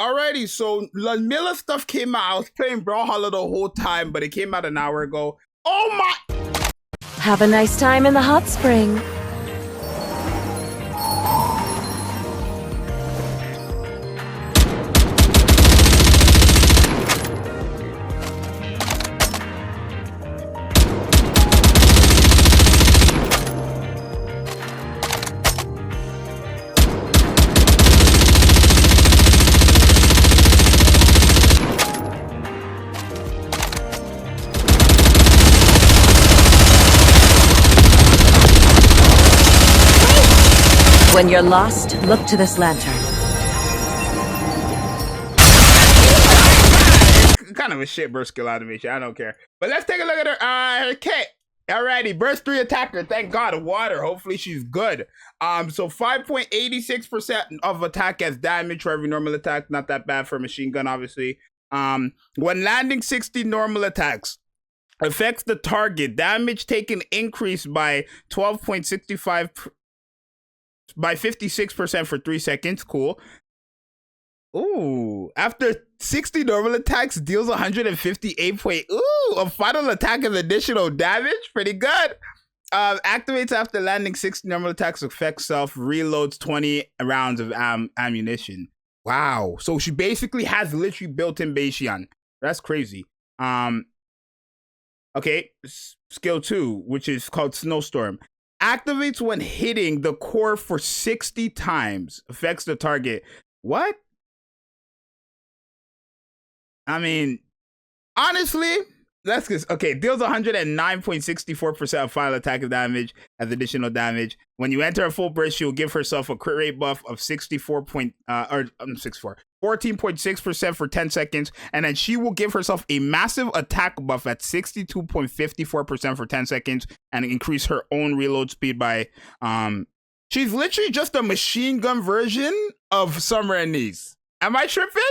Alrighty, so Ludmilla stuff came out. I was playing Brawlhalla the whole time, but it came out an hour ago. Oh my! Have a nice time in the hot spring. When you're lost, look to this lantern. Kind of a shit burst skill animation. I don't care. But let's take a look at her kit. Alrighty, burst 3 attacker. Thank God, water. Hopefully she's good. So 5.86% of attack as damage for every normal attack. Not that bad for a machine gun, obviously. When landing 60 normal attacks, affects the target. Damage taken increased by 12.65 by 56% for 3 seconds. Cool. Ooh, after 60 normal attacks, deals 158 point. Ooh, a final attack is additional damage. Pretty good. Activates after landing 60 normal attacks, affects self, reloads 20 rounds of ammunition. Wow. So she basically has literally built-in Beishian. That's crazy. Okay, skill 2, which is called Snowstorm. Activates when hitting the core for 60 times. Affects the target. What? I mean, honestly, let's just, okay, deals 109.64% of final attack damage as additional damage. When you enter a full burst, she will give herself a crit rate buff of 14.6% for 10 seconds, and then she will give herself a massive attack buff at 62.54% for 10 seconds, and increase her own reload speed by she's literally just a machine gun version of Summer and Niece. Am I tripping?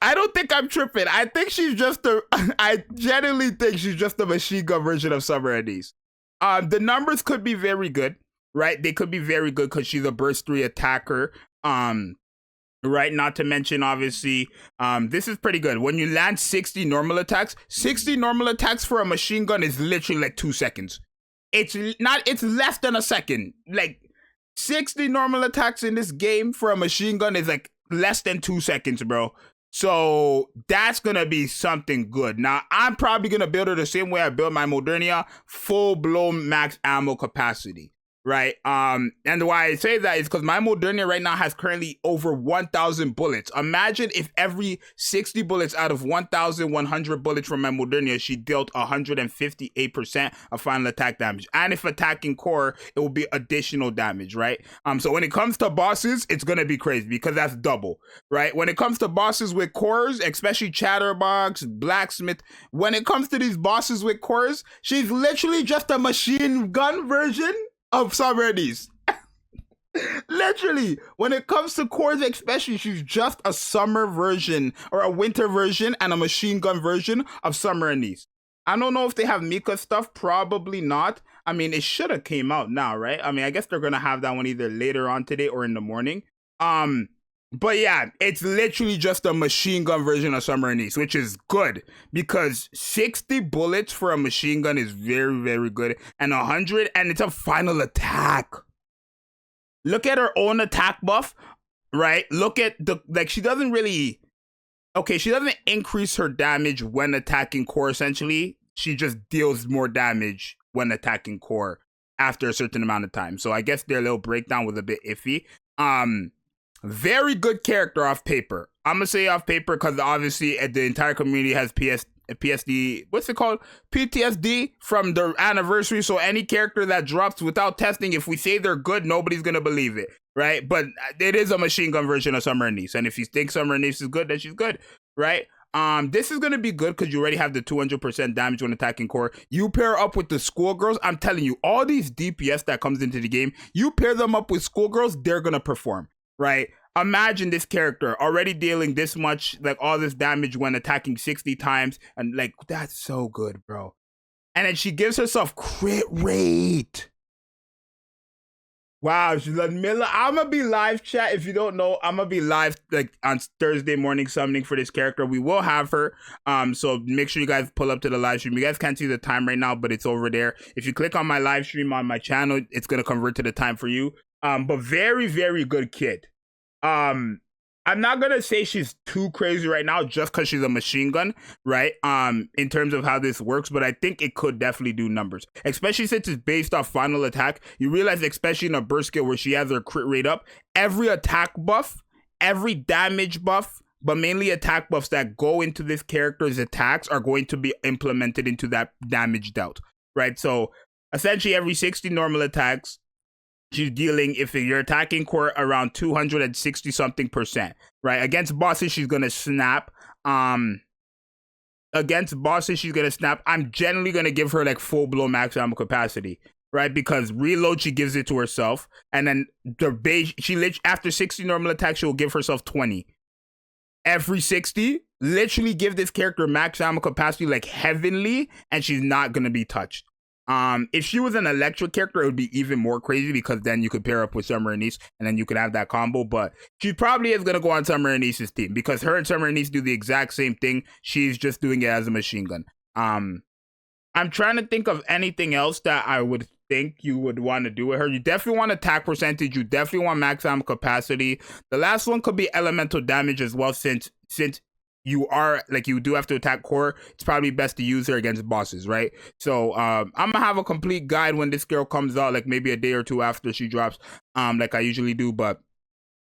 I don't think I'm tripping. I think she's just I genuinely think she's just a machine gun version of Summer and Niece. The numbers could be very good, right? They could be very good because she's a burst 3 attacker. Right, not to mention, obviously, this is pretty good. When you land 60 normal attacks for a machine gun is literally like 2 seconds. It's less than a second. Like 60 normal attacks in this game for a machine gun is like less than 2 seconds, bro. So that's gonna be something good. Now I'm probably gonna build her the same way I built my Modernia, full-blown max ammo capacity. Right, and why I say that is because my Modernia right now has currently over 1,000 bullets. Imagine if every 60 bullets out of 1,100 bullets from my Modernia, she dealt 158% of final attack damage. And if attacking core, it will be additional damage, right? So when it comes to bosses, it's gonna be crazy because that's double, right? When it comes to bosses with cores, especially Chatterbox, Blacksmith, when it comes to these bosses with cores, she's literally just a machine gun version of Summer and Niece. Literally, when it comes to cores especially, she's just a summer version or a winter version and a machine gun version of Summer and Niece. I don't know if they have Mika stuff, probably not. I mean, it should have came out now, right? I mean, I guess they're gonna have that one either later on today or in the morning. But yeah, it's literally just a machine gun version of Summer and Niece, which is good because 60 bullets for a machine gun is very, very good. And 100, and it's a final attack. Look at her own attack buff, right? Look at like she doesn't really, she doesn't increase her damage when attacking core, essentially. She just deals more damage when attacking core after a certain amount of time. So I guess their little breakdown was a bit iffy. Very good character off paper. I'm gonna say off paper because obviously the entire community has PSD, what's it called? PTSD from the anniversary. So any character that drops without testing, if we say they're good, nobody's gonna believe it, right? But it is a machine gun version of Summer and Niece. And if you think Summer and Niece is good, then she's good, right? This is gonna be good because you already have the 200% damage when attacking core. You pair up with the schoolgirls. I'm telling you, all these DPS that comes into the game, you pair them up with schoolgirls, they're gonna perform. Right? Imagine this character already dealing this much, like all this damage when attacking 60 times. And like, that's so good, bro. And then she gives herself crit rate. Wow, she's Ludmilla. I'm gonna be live, chat. If you don't know, I'm gonna be live like on Thursday morning summoning for this character. We will have her. So make sure you guys pull up to the live stream. You guys can't see the time right now, but it's over there. If you click on my live stream on my channel, it's gonna convert to the time for you. But very, very good kid. I'm not gonna say she's too crazy right now just because she's a machine gun, right? In terms of how this works, but I think it could definitely do numbers, especially since it's based off final attack. You realize, especially in a burst skill where she has her crit rate up, every attack buff, every damage buff, but mainly attack buffs that go into this character's attacks are going to be implemented into that damage dealt, right? So essentially every 60 normal attacks, she's dealing, if you're attacking core, around 260 something %, right? Against bosses, she's gonna snap. Against bosses, she's gonna snap. I'm generally gonna give her like full blown max ammo capacity, right? Because reload, she gives it to herself, and then the base, after 60 normal attacks, she'll give herself 20. Every 60, literally give this character max ammo capacity like heavenly, and she's not gonna be touched. If she was an electric character, it would be even more crazy because then you could pair up with Summer and Nice and then you could have that combo. But she probably is going to go on Summer and Nice's team because her and Summer and Nice do the exact same thing. She's just doing it as a machine gun. I'm trying to think of anything else that I would think you would want to do with her. You definitely want attack percentage. You definitely want max ammo capacity. The last one could be elemental damage as well, since you do have to attack core. It's probably best to use her against bosses, right? So I'm gonna have a complete guide when this girl comes out, like maybe a day or two after she drops, like I usually do. But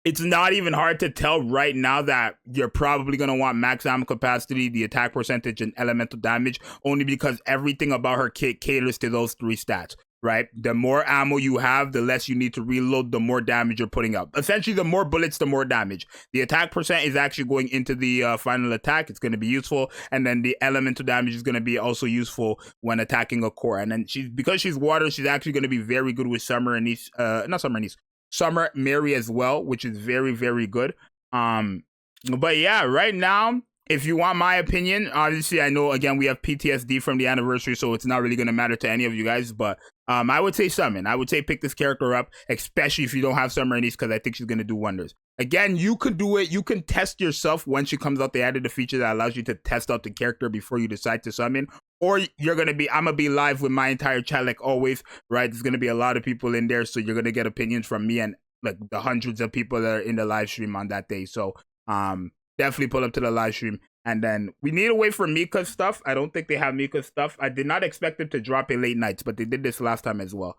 it's not even hard to tell right now that you're probably going to want max ammo capacity, the attack percentage, and elemental damage, only because everything about her kit caters to those 3 stats, right? The more ammo you have, the less you need to reload, the more damage you're putting up. Essentially, the more bullets, the more damage. The attack percent is actually going into the final attack. It's going to be useful. And then the elemental damage is going to be also useful when attacking a core. And then because she's water, she's actually going to be very good with Summer and Nice, not Summer and Nice, Summer Mary as well, which is very, very good. But yeah, right now, if you want my opinion, obviously I know, again, we have PTSD from the anniversary, so it's not really going to matter to any of you guys, but I would say summon. I would say pick this character up, especially if you don't have Summer and Nice, because I think she's going to do wonders. Again, you could do it. You can test yourself when she comes out. They added a feature that allows you to test out the character before you decide to summon. Or I'm going to be live with my entire chat like always, right? There's going to be a lot of people in there, so you're going to get opinions from me and like the hundreds of people that are in the live stream on that day. So definitely pull up to the live stream. And then we need to wait for Mika's stuff. I don't think they have Mika's stuff. I did not expect them to drop it late nights, but they did this last time as well.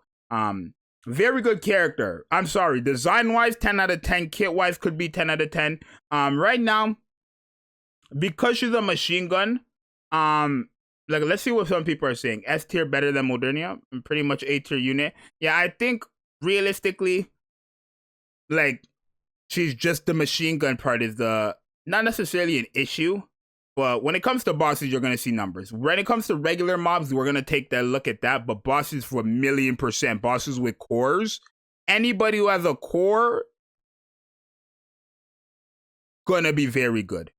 Very good character. I'm sorry. Design-wise, 10 out of 10. Kit-wise, could be 10 out of 10. Right now, because she's a machine gun, like, let's see what some people are saying. S tier better than Modernia. Pretty much A tier unit. Yeah, I think realistically, like, she's just the machine gun part is not necessarily an issue. But when it comes to bosses, you're going to see numbers. When it comes to regular mobs, we're going to take that look at that. But bosses for 1,000,000%. Bosses with cores. Anybody who has a core, going to be very good.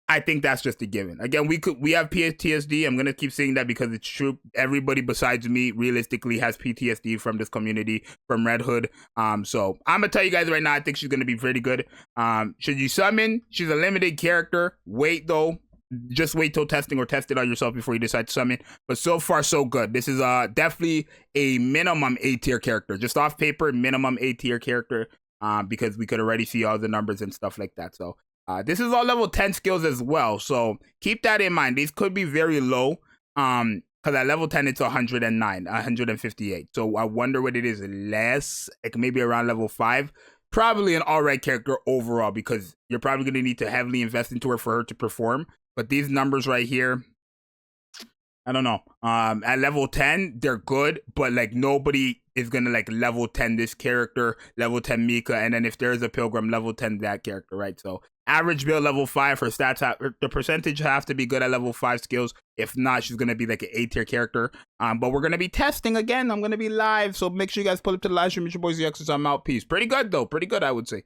I think that's just a given. Again, we have PTSD. I'm going to keep saying that because it's true. Everybody besides me realistically has PTSD from this community, from Red Hood. So I'm going to tell you guys right now, I think she's going to be pretty good. Should you summon? She's a limited character. Wait, though. Just wait till testing or test it on yourself before you decide to summon. But so far, so good. This is definitely a minimum A tier character. Just off paper, minimum A tier character. Because we could already see all the numbers and stuff like that. So this is all level 10 skills as well. So keep that in mind. These could be very low. Because at level 10, it's 109, 158. So I wonder what it is less. Like maybe around level 5. Probably an alright character overall because you're probably going to need to heavily invest into her for her to perform. But these numbers right here, I don't know. At level 10, they're good, but like nobody is gonna like level 10 this character, level 10 Mika, and then if there's a pilgrim, level 10 that character, right? So average build level 5 for stats, the percentage have to be good at level 5 skills. If not, she's gonna be like an A tier character. But we're gonna be testing again. I'm gonna be live, so make sure you guys pull up to the live stream. It's your boy Zxous. I'm out. Peace. Pretty good though. Pretty good, I would say.